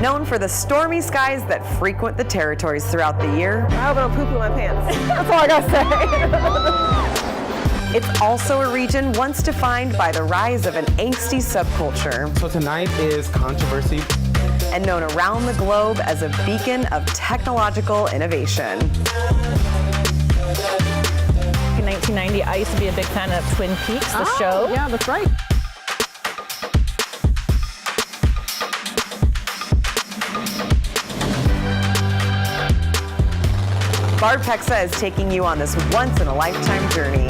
Known for the stormy skies that frequent the territories throughout the year. I hope I don't poop in my pants. That's all I gotta say. It's also a region once defined by the rise of an angsty subculture. So tonight is controversy. And known around the globe as a beacon of technological innovation. In 1990, I used to be a big fan of Twin Peaks, the show. Yeah, that's right. Barb Pexa is taking you on this once-in-a-lifetime journey.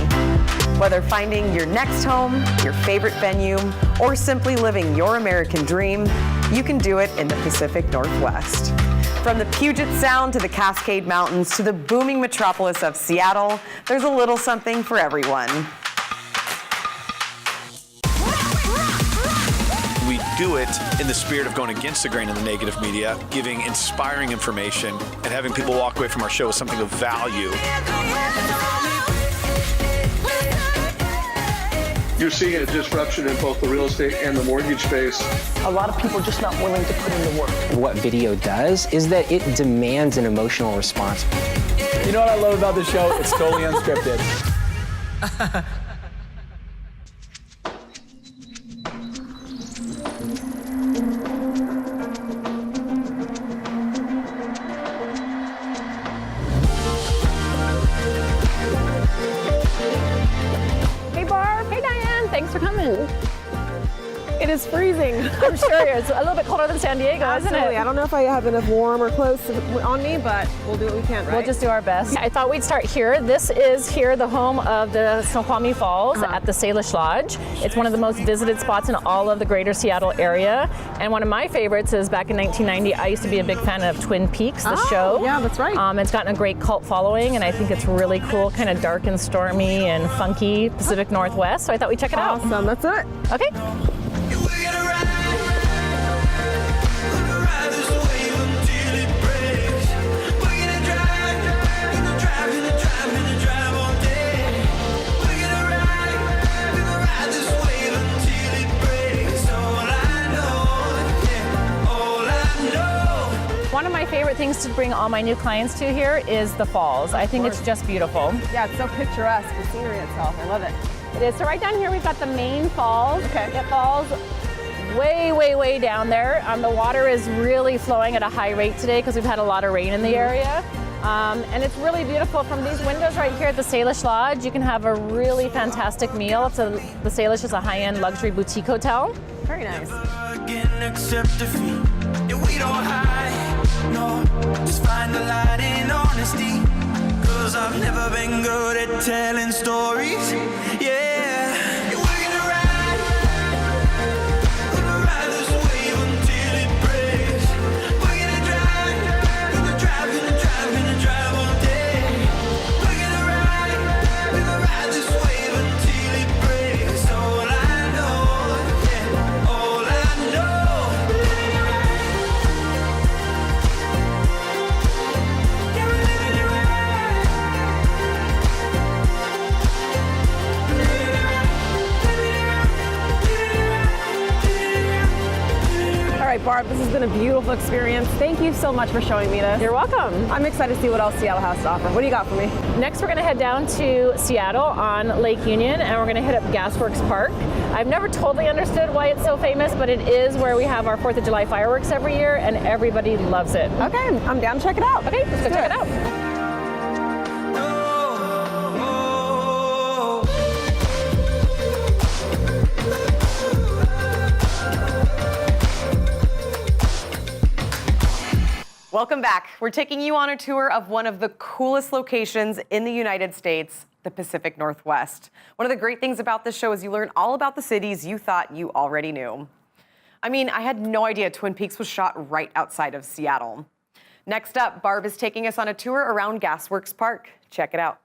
Whether finding your next home, your favorite venue, or simply living your American dream, you can do it in the Pacific Northwest. From the Puget Sound to the Cascade Mountains to the booming metropolis of Seattle, there's a little something for everyone. We do it in the spirit of going against the grain of the negative media, giving inspiring information, and having people walk away from our show with something of value. You're seeing a disruption in both the real estate and the mortgage space. A lot of people are just not willing to put in the work. What video does is that it demands an emotional response. You know what I love about the show? It's totally unscripted. Thanks for coming. It is freezing. I'm sure it's a little bit colder than San Diego, Absolutely. isn't it? I don't know if I have enough warm or clothes on me, but we'll do what we can, right? We'll just do our best. I thought we'd start here. This is here the home of the Snoqualmie Falls at the Salish Lodge. It's one of the most visited spots in all of the greater Seattle area. And one of my favorites is back in 1990, I used to be a big fan of Twin Peaks, the show. Yeah, that's right. It's gotten a great cult following, and I think it's really cool, kind of dark and stormy and funky Pacific Northwest. So I thought we'd check it out. Awesome, that's it. Okay. One of my favorite things to bring all my new clients to here is the falls. I think it's just beautiful. Yeah, it's so picturesque, the scenery itself. I love it. It is. So right down here we've got the main falls. Okay. It falls way, way, way down there. The water is really flowing at a high rate today because we've had a lot of rain in the area. And it's really beautiful. From these windows right here at the Salish Lodge, you can have a really fantastic meal. The Salish is a high-end luxury boutique hotel. Very nice. No, just find the light in honesty, 'cause I've never been good at telling stories. Yeah, we're gonna ride this wave until it breaks. We're gonna drive all day. We're gonna ride this wave until it breaks. All I know, yeah, all I know. All right, Barb, this has been a beautiful experience. Thank you so much for showing me this. You're welcome. I'm excited to see what else Seattle has to offer. What do you got for me? Next, we're going to head down to Seattle on Lake Union, and we're going to hit up Gasworks Park. I've never totally understood why it's so famous, but it is where we have our 4th of July fireworks every year, and everybody loves it. Okay, I'm down to check it out. Okay, let's go check it out. Welcome back. We're taking you on a tour of one of the coolest locations in the United States, the Pacific Northwest. One of the great things about this show is you learn all about the cities you thought you already knew. I mean, I had no idea Twin Peaks was shot right outside of Seattle. Next up, Barb is taking us on a tour around Gasworks Park. Check it out.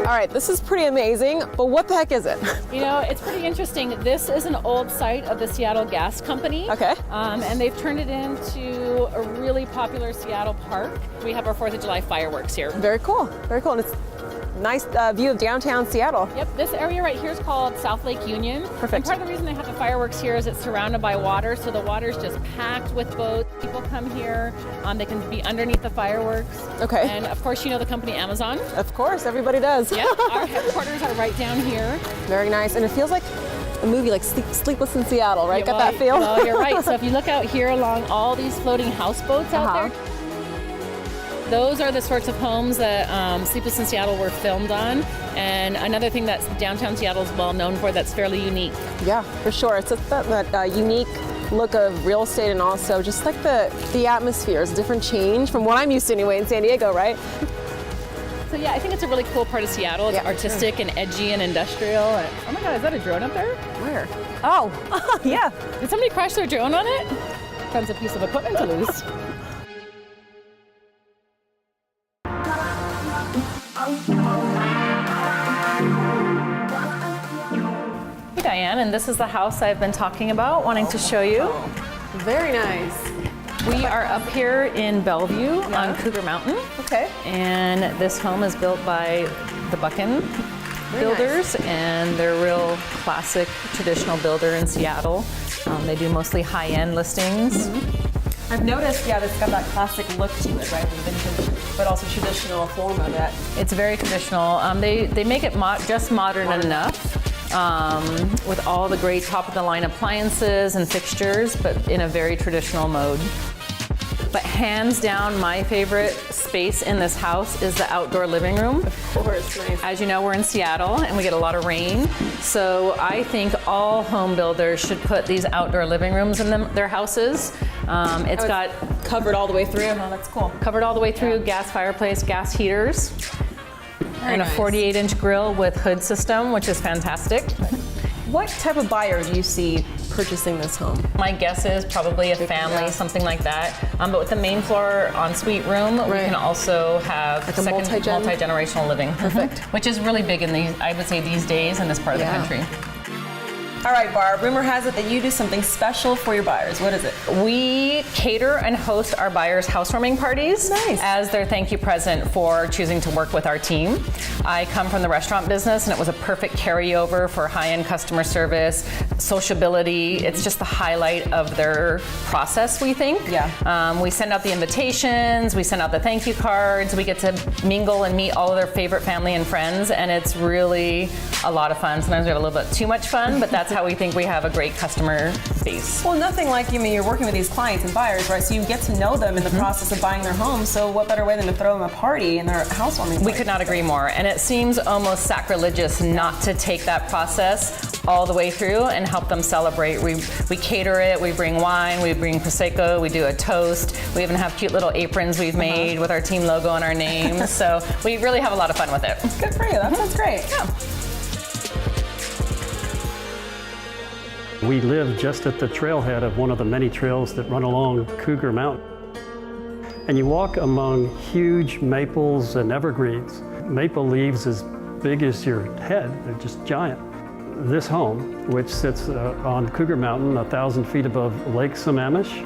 All right, this is pretty amazing, but what the heck is it? You know, it's pretty interesting. This is an old site of the Seattle Gas Company. Okay. And they've turned it into a really popular Seattle park. We have our 4th of July fireworks here. Very cool, very cool. And it's nice view of downtown Seattle. Yep, this area right here is called South Lake Union. Perfect. And part of the reason they have the fireworks here is it's surrounded by water, so the water's just packed with boats. People come here, they can be underneath the fireworks. Okay. And of course, you know the company Amazon. Of course, everybody does. Yeah, our headquarters are right down here. Very nice, and it feels like a movie like Sleepless in Seattle, right? Yeah, Got that feel? Well, you're right. So if you look out here along all these floating houseboats out there, those are the sorts of homes that Sleepless in Seattle were filmed on. And another thing that downtown Seattle is well known for that's fairly unique. Yeah, for sure. It's just that unique look of real estate, and also just like the atmosphere is a different change from what I'm used to anyway in San Diego, right? So yeah, I think it's a really cool part of Seattle. It's artistic and edgy and industrial. And, oh my God, is that a drone up there? Where? Oh, yeah. Did somebody crash their drone on it? That's a piece of equipment to lose. Hey Diane, and this is the house I've been talking about, wanting to show you. Very nice. We are up here in Bellevue on Cougar Mountain. Okay. And this home is built by the Buchan builders, and they're a real classic traditional builder in Seattle. They do mostly high-end listings. I've noticed, it's got that classic look to it, right? The vintage, but also traditional form of it. It's very traditional. They make it just modern enough. With all the great top-of-the-line appliances and fixtures, but in a very traditional mode. But hands down, my favorite space in this house is the outdoor living room. Of course, nice. As you know, we're in Seattle and we get a lot of rain. So I think all home builders should put these outdoor living rooms in their houses. It's got covered all the way through. Oh, that's cool. Covered all the way through, gas fireplace, gas heaters. And a 48-inch grill with hood system, which is fantastic. What type of buyer do you see purchasing this home? My guess is probably a family, something like that. But with the main floor ensuite room, we can also have like a multi-generational living. Perfect. Which is really big in I would say these days in this part of the country. All right, Barb, rumor has it that you do something special for your buyers. What is it? We cater and host our buyers' housewarming parties as their thank you present for choosing to work with our team. I come from the restaurant business, and it was a perfect carryover for high-end customer service, sociability. It's just the highlight of their process, we think. We send out the invitations, we send out the thank you cards, we get to mingle and meet all of their favorite family and friends, and it's really a lot of fun. Sometimes we have a little bit too much fun, but that's how we think we have a great customer base. Well, nothing like, you're working with these clients and buyers, right? So you get to know them in the process of buying their home. So what better way than to throw them a party in their housewarming party? We could not agree more. And it seems almost sacrilegious not to take that process all the way through and help them celebrate. We cater it, we bring wine, we bring Prosecco, we do a toast. We even have cute little aprons we've made with our team logo and our names. So we really have a lot of fun with it. Good for you, that sounds great. Yeah. We live just at the trailhead of one of the many trails that run along Cougar Mountain. And you walk among huge maples and evergreens. Maple leaves as big as your head, they're just giant. This home, which sits on Cougar Mountain, 1,000 feet above Lake Sammamish,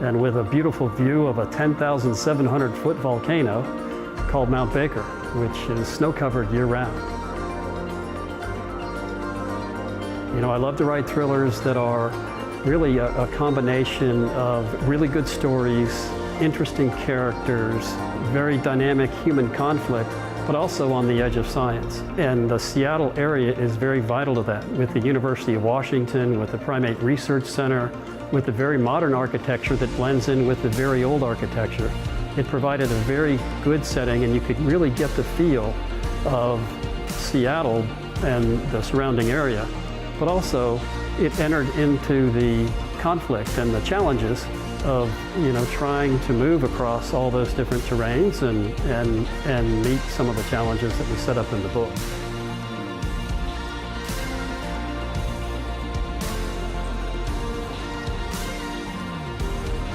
and with a beautiful view of a 10,700-foot volcano called Mount Baker, which is snow-covered year-round. I love to write thrillers that are really a combination of really good stories, interesting characters, very dynamic human conflict, but also on the edge of science. And the Seattle area is very vital to that, with the University of Washington, with the Primate Research Center, with the very modern architecture that blends in with the very old architecture. It provided a very good setting, and you could really get the feel of Seattle and the surrounding area. But also, it entered into the conflict and the challenges of, trying to move across all those different terrains and meet some of the challenges that we set up in the book.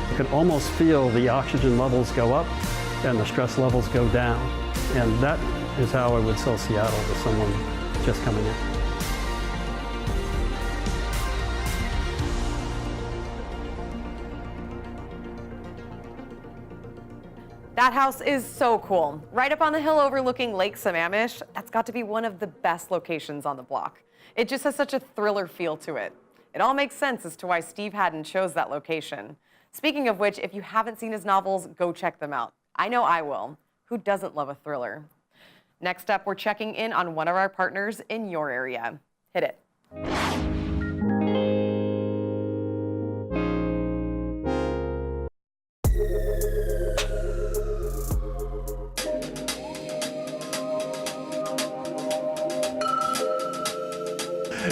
You could almost feel the oxygen levels go up and the stress levels go down. And that is how I would sell Seattle to someone just coming in. That house is so cool. Right up on the hill overlooking Lake Sammamish, that's got to be one of the best locations on the block. It just has such a thriller feel to it. It all makes sense as to why Steve Hadden chose that location. Speaking of which, if you haven't seen his novels, go check them out. I know I will. Who doesn't love a thriller? Next up, we're checking in on one of our partners in your area. Hit it.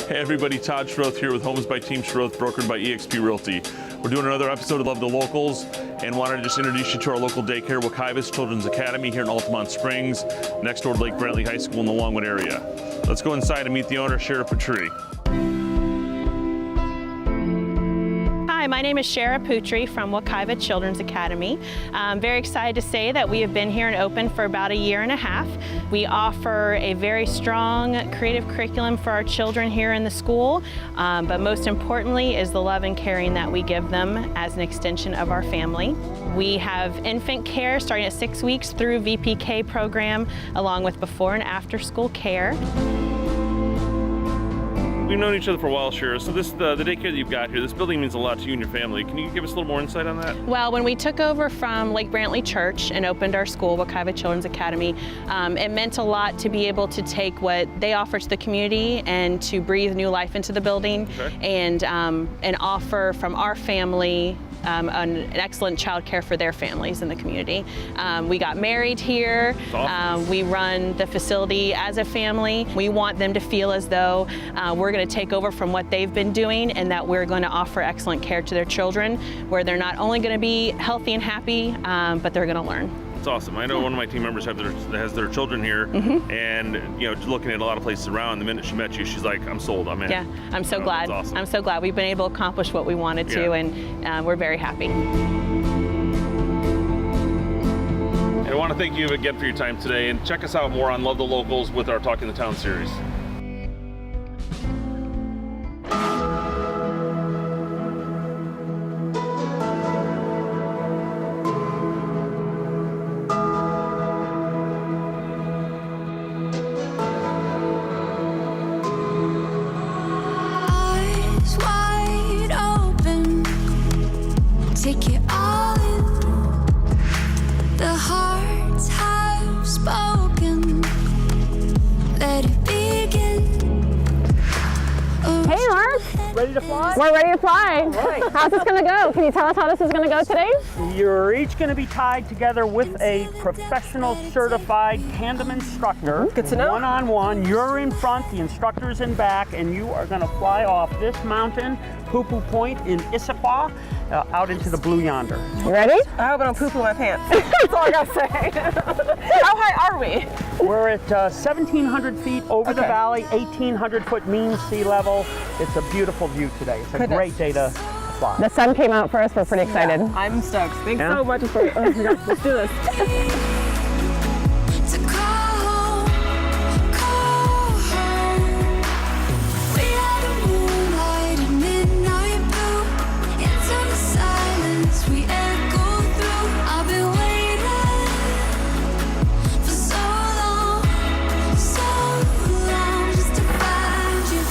Hey everybody, Todd Schroth here with Homes by Team Schroth, brokered by eXp Realty. We're doing another episode of Love the Locals and wanted to just introduce you to our local daycare, Wakaivis Children's Academy here in Altamont Springs, next door to Lake Brantley High School in the Longwood area. Let's go inside and meet the owner, Shara Putri. Hi, my name is Shara Putri from Wakaivis Children's Academy. I'm very excited to say that we have been here and open for about a year and a half. We offer a very strong creative curriculum for our children here in the school, but most importantly is the love and caring that we give them as an extension of our family. We have infant care starting at 6 weeks through VPK program, along with before and after school care. We've known each other for a while, Shara, so the daycare that you've got here, this building means a lot to you and your family. Can you give us a little more insight on that? Well, when we took over from Lake Brantley Church and opened our school, Wakaivis Children's Academy, it meant a lot to be able to take what they offer to the community and to breathe new life into the building, and offer from our family an excellent child care for their families in the community. We got married here. Awesome. We run the facility as a family. We want them to feel as though we're going to take over from what they've been doing, and that we're going to offer excellent care to their children, where they're not only going to be healthy and happy, but they're going to learn. It's awesome. I know one of my team members has their children here, and looking at a lot of places around, the minute she met you, she's like, I'm sold, I'm in. Yeah, I'm so glad. That's awesome. I'm so glad we've been able to accomplish what we wanted to, and we're very happy. And I want to thank you again for your time today, and check us out more on Love the Locals with our Talking the Town series. Take it all in. The hearts have spoken. Let it begin. Hey, Mark. Ready to fly? We're ready to fly. Right. How's this going to go? Can you tell us how this is going to go today? You're each going to be tied together with a professional certified tandem instructor. Good to know. One-on-one. You're in front, the instructor's in back, and you are going to fly off this mountain, Poo-Poo Point in Issaquah, out into the blue yonder. You ready? I hope I don't poo-poo my pants. That's all I gotta say. How high are we? We're at 1,700 feet over the valley, 1,800 foot mean sea level. It's a beautiful view today. It's a great day to fly. The sun came out for us. We're pretty excited. Yeah, I'm stoked. Thanks so much for let's do this. To call home. We had a moonlight and midnight blue. Into the silence we echo through. I've been waiting for so long just to find you.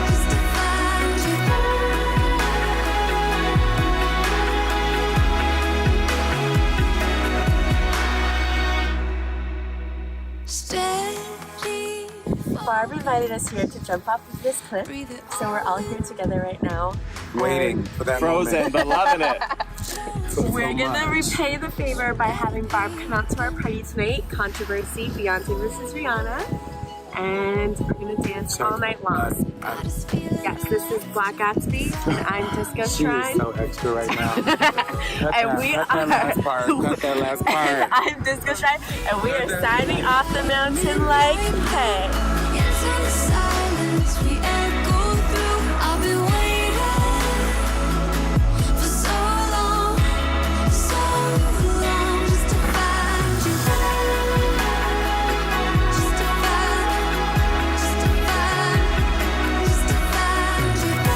Just to find you. Steady. Barb invited us here to jump off of this cliff, so we're all here together right now. Waiting for that Frozen, but loving it. We're gonna repay the favor by having Barb come out to our party tonight, Controversy, Beyonce vs. Rihanna, and we're gonna dance all night long. Yes, this is Black Gatsby, and I'm Disco She Shrine. is so extra right now. And we Cut that last part. Cut that last part. I'm Disco Shrine, and we are signing off the mountain like, hey. Into the silence we echo through. I've been waiting for so long just to find you. Just to find you.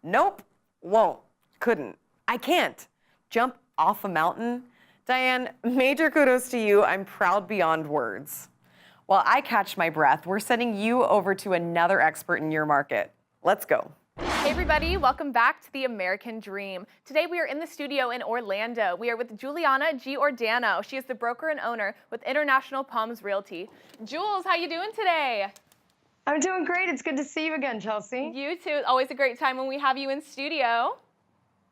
Nope, won't, couldn't, I can't. Jump off a mountain? Diane, major kudos to you. I'm proud beyond words. While I catch my breath, we're sending you over to another expert in your market. Let's go. Hey everybody, welcome back to The American Dream. Today we are in the studio in Orlando. We are with Julianna Giordano. She is the broker and owner with International Palms Realty. Jules, how you doing today? I'm doing great. It's good to see you again, Chelsea. You too. Always a great time when we have you in studio.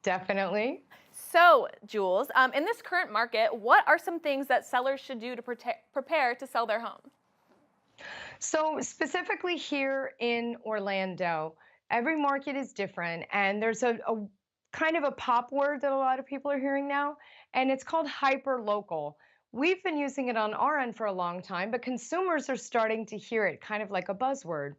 Definitely. So, Jules, in this current market, what are some things that sellers should do to prepare to sell their home? So specifically here in Orlando, every market is different, and there's a kind of a pop word that a lot of people are hearing now, and it's called hyper-local. We've been using it on our end for a long time, but consumers are starting to hear it kind of like a buzzword.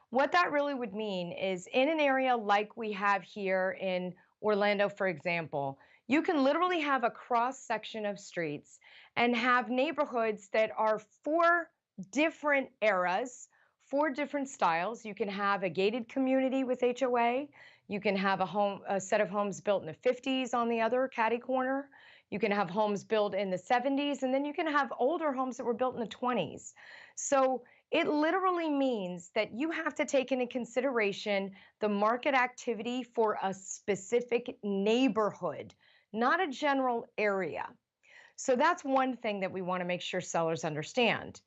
What that really would mean is in an area like we have here in Orlando, for example, you can literally have a cross-section of streets and have neighborhoods that are 4 different eras, 4 different styles. You can have a gated community with HOA. You can have a set of homes built in the 50s on the other catty corner. You can have homes built in the 70s, and then you can have older homes that were built in the 20s. So it literally means that you have to take into consideration the market activity for a specific neighborhood, not a general area. So that's one thing that we want to make sure sellers understand.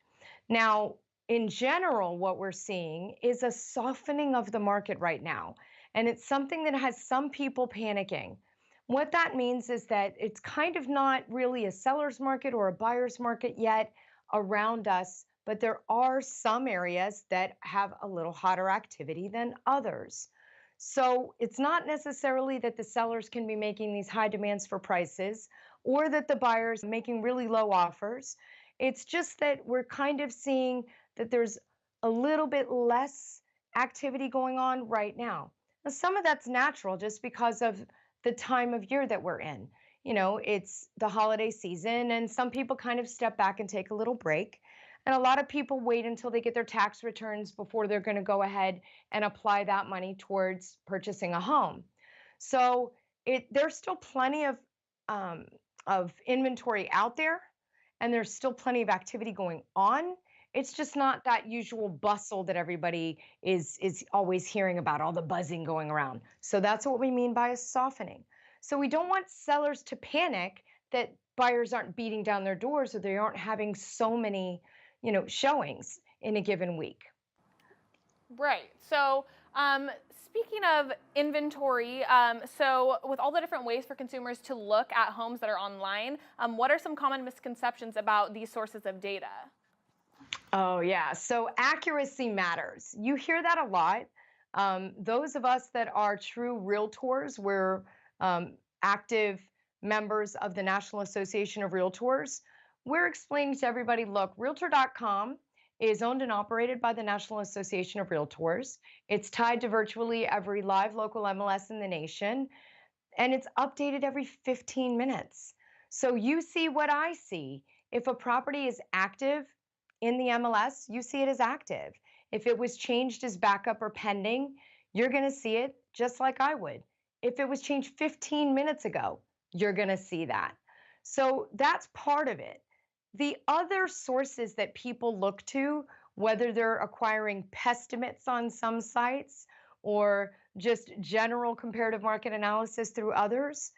Now, in general, what we're seeing is a softening of the market right now, and it's something that has some people panicking. What that means is that it's kind of not really a seller's market or a buyer's market yet around us, but there are some areas that have a little hotter activity than others. So it's not necessarily that the sellers can be making these high demands for prices or that the buyers are making really low offers. It's just that we're kind of seeing that there's a little bit less activity going on right now. Now, some of that's natural just because of the time of year that we're in. You know, it's the holiday season, and some people kind of step back and take a little break. And a lot of people wait until they get their tax returns before they're going to go ahead and apply that money towards purchasing a home. So there's still plenty of inventory out there, and there's still plenty of activity going on. It's just not that usual bustle that everybody is always hearing about, all the buzzing going around. So that's what we mean by a softening. So we don't want sellers to panic that buyers aren't beating down their doors or they aren't having so many, showings in a given week. Right. So speaking of inventory, so with all the different ways for consumers to look at homes that are online, what are some common misconceptions about these sources of data? Oh, yeah. So accuracy matters. You hear that a lot. Those of us that are true realtors, we're active members of the National Association of Realtors. We're explaining to everybody, look, Realtor.com is owned and operated by the National Association of Realtors. It's tied to virtually every live local MLS in the nation, and it's updated every 15 minutes. So you see what I see. If a property is active in the MLS, you see it as active. If it was changed as backup or pending, you're going to see it just like I would. If it was changed 15 minutes ago, you're going to see that. So that's part of it. The other sources that people look to, whether they're acquiring pestimates on some sites or just general comparative market analysis through others,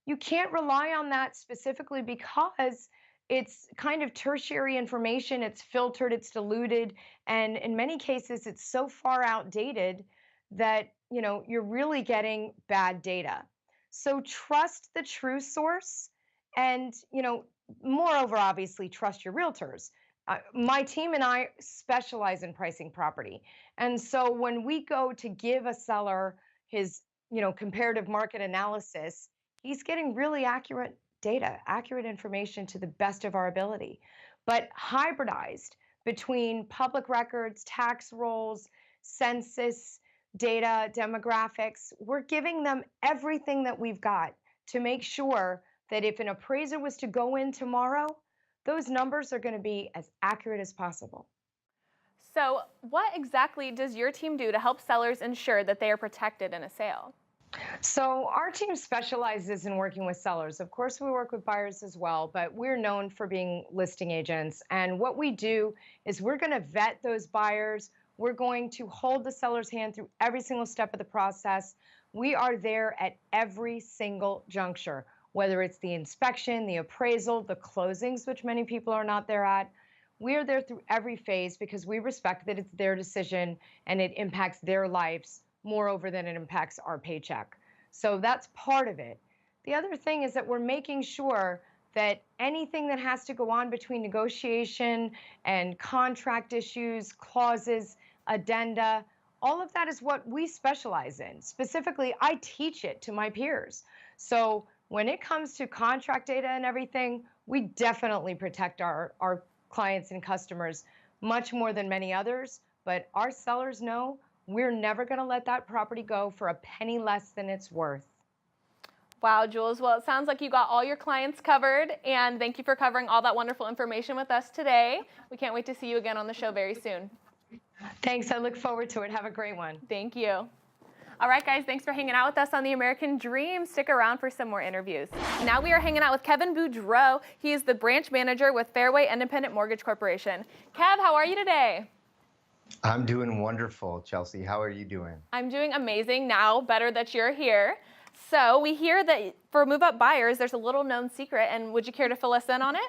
you can't rely on that specifically because it's kind of tertiary information, it's filtered, it's diluted, and in many cases it's so far outdated that you're really getting bad data. So trust the true source, and moreover, obviously trust your realtors. My team and I specialize in pricing property, and so when we go to give a seller his comparative market analysis, he's getting really accurate data, accurate information to the best of our ability, but hybridized between public records, tax rolls, census data, demographics. We're giving them everything that we've got to make sure that if an appraiser was to go in tomorrow, those numbers are going to be as accurate as possible. So what exactly does your team do to help sellers ensure that they are protected in a sale? So our team specializes in working with sellers. Of course, we work with buyers as well, but we're known for being listing agents. And what we do is we're going to vet those buyers. We're going to hold the seller's hand through every single step of the process. We are there at every single juncture, whether it's the inspection, the appraisal, the closings, which many people are not there at. We are there through every phase because we respect that it's their decision and it impacts their lives moreover than it impacts our paycheck. So that's part of it. The other thing is that we're making sure that anything that has to go on between negotiation and contract issues, clauses, addenda, all of that is what we specialize in. Specifically, I teach it to my peers. So when it comes to contract data and everything, we definitely protect our clients and customers much more than many others. But our sellers know we're never going to let that property go for a penny less than it's worth. Wow, Jules. Well, it sounds like you got all your clients covered, and thank you for covering all that wonderful information with us today. We can't wait to see you again on the show very soon. Thanks. I look forward to it. Have a great one. Thank you. All right, guys, thanks for hanging out with us on The American Dream. Stick around for some more interviews. Now we are hanging out with Kevin Boudreaux. He is the branch manager with Fairway Independent Mortgage Corporation. Kev, how are you today? I'm doing wonderful, Chelsea. How are you doing? I'm doing amazing now, better that you're here. So we hear that for move-up buyers, there's a little known secret, and would you care to fill us in on it?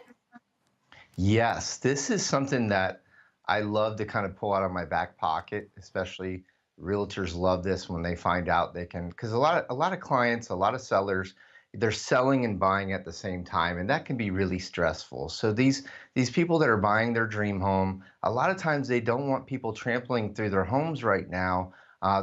Yes, this is something that I love to kind of pull out of my back pocket, especially realtors love this when they find out they can, because a lot of clients, a lot of sellers, they're selling and buying at the same time, and that can be really stressful. So these people that are buying their dream home, a lot of times they don't want people trampling through their homes right now.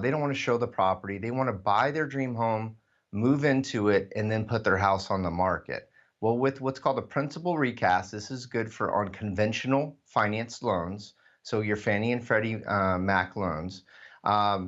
They don't want to show the property. They want to buy their dream home, move into it, and then put their house on the market. Well, with what's called a principal recast, this is good for on conventional finance loans. So your Fannie and Freddie Mac loans,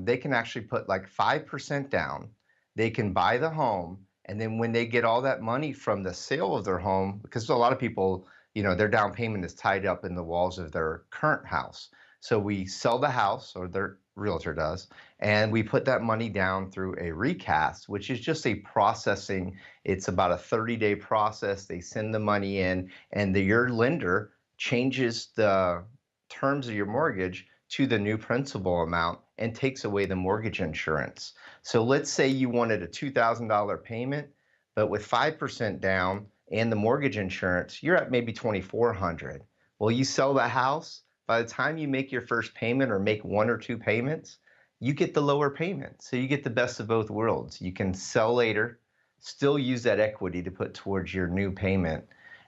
they can actually put like 5% down. They can buy the home. And then when they get all that money from the sale of their home, because a lot of people, you know, their down payment is tied up in the walls of their current house. So we sell the house, or their realtor does, and we put that money down through a recast, which is just a processing. It's about a 30-day process. They send the money in, and your lender changes the terms of your mortgage to the new principal amount and takes away the mortgage insurance. So let's say you wanted a $2,000 payment, but with 5% down and the mortgage insurance, you're at maybe $2,400. Well, you sell the house, by the time you make your first payment or make one or two payments, you get the lower payment. So you get the best of both worlds. You can sell later, still use that equity to put towards your new payment,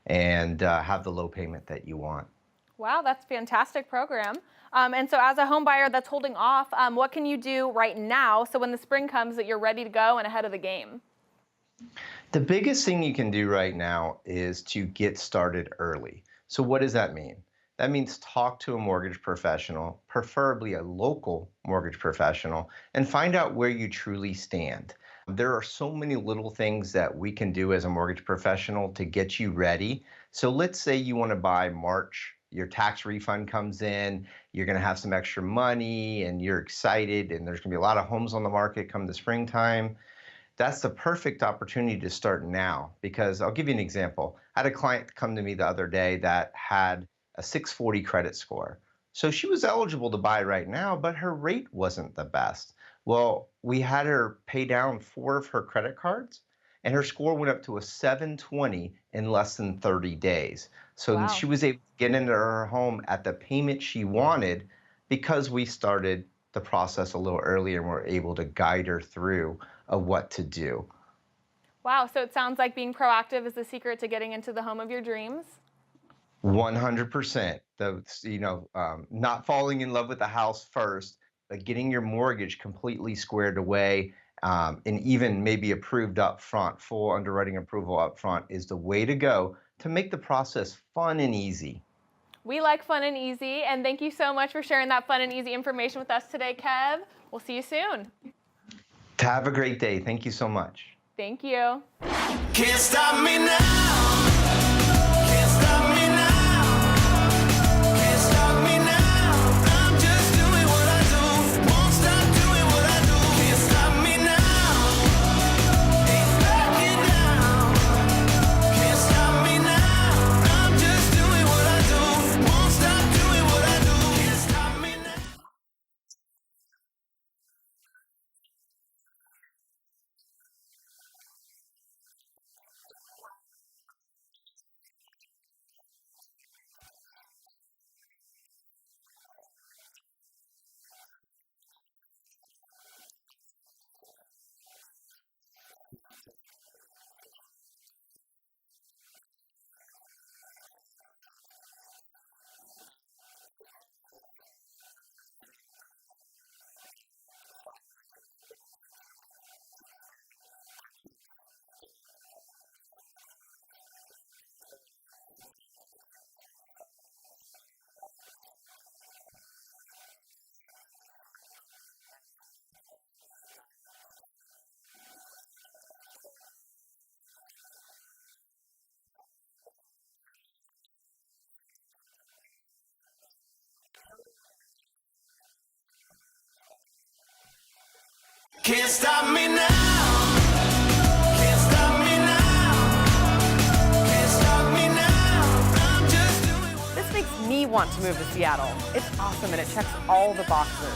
and have the low payment that you want. Wow, that's a fantastic program. And so as a home buyer that's holding off, what can you do right now so when the spring comes that you're ready to go and ahead of the game? The biggest thing you can do right now is to get started early. So what does that mean? That means talk to a mortgage professional, preferably a local mortgage professional, and find out where you truly stand. There are so many little things that we can do as a mortgage professional to get you ready. So let's say you want to buy March, your tax refund comes in, you're going to have some extra money and you're excited, and there's going to be a lot of homes on the market come the springtime. That's the perfect opportunity to start now, because I'll give you an example. I had a client come to me the other day that had a 640 credit score. So she was eligible to buy right now, but her rate wasn't the best. Well, we had her pay down 4 of her credit cards, and her score went up to a 720 in less than 30 days. So Wow. she was able to get into her home at the payment she wanted because we started the process a little earlier and were able to guide her through what to do. Wow, so it sounds like being proactive is the secret to getting into the home of your dreams. 100%. Not falling in love with the house first, but getting your mortgage completely squared away, and even maybe approved up front, full underwriting approval up front is the way to go to make the process fun and easy. We like fun and easy, and thank you so much for sharing that fun and easy information with us today, Kev. We'll see you soon. Have a great day. Thank you so much. Thank you. Can't stop me now. Can't stop me now. Can't stop me now. I'm just doing what I do. Won't stop doing what I do. Can't stop me now. Can't stop me now. Can't stop me now. Can't stop me now. I'm just doing what This makes me want to move to Seattle. It's awesome and it checks all the boxes.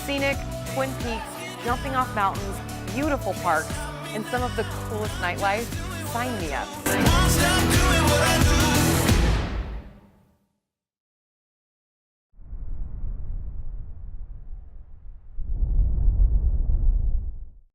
Scenic, Twin Peaks, jumping off mountains, beautiful parks, and some of the coolest nightlife. Sign me up. Won't stop doing